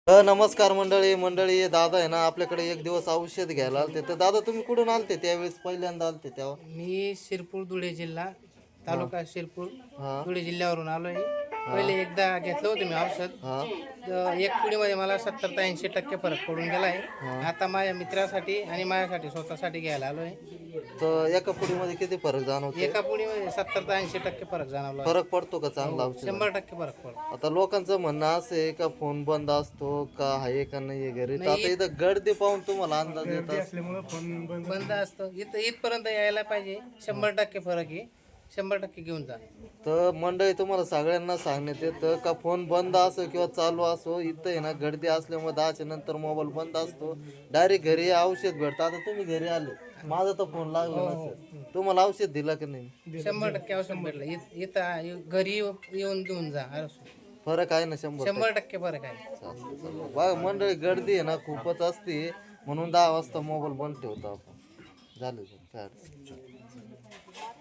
नमस्कार मंडळी मंडळी दादा आहे ना आपल्याकडे एक दिवस औषध घ्यायला आलते. तर दादा तुम्ही कुठून आलते त्यावेळेस? पहिल्यांदा आलते तेव्हा? मी शिरपूर धुळे जिल्हा तालुका शिरपूर हा धुळे जिल्ह्यावरून आलो आहे. पहिले एकदा घेतलं होतं मी औषध. हा तर एक पुडीमध्ये मला 70 ते 80% फरक पडून गेला आहे. आता माझ्या मित्रासाठी आणि माझ्यासाठी स्वतःसाठी घ्यायला आलो आहे. तर एका पुडीमध्ये किती फरक जाणवतो? एका पुडीमध्ये 70 ते 80% फरक जाणवला. फरक पडतो का चांगला औषध? 100% फरक पडतो. आता लोकांचं म्हणणं असं आहे का फोन बंद असतो का आहे का नाही घरी. तर नाही. आता इथं गर्दी पाहून तुम्हाला अंदाज येतात? बंद असतं इथपर्यंत यायला पाहिजे. 100% फरक आहे. 100% घेऊन जा. तर मंडळी तुम्हाला सगळ्यांना सांगण्यात येतं का फोन बंद असो किंवा चालू असो, इथं आहे ना गर्दी असल्यामुळे 10च्या नंतर मोबाईल बंद असतो. डायरेक्ट घरी औषध भेटतं. आता तुम्ही घरी आले, माझा तर फोन लागला नसेल, तुम्हाला औषध दिलं की नाही? 100% औषध भेटलं. इथं घरी येऊन घेऊन जा. फरक आहे ना 100%? 100% फरक आहे. बघा मंडळी गर्दी आहे ना खूपच असते, म्हणून 10 वाजता मोबाईल बंद ठेवतो आपण. झालं काय अडचण.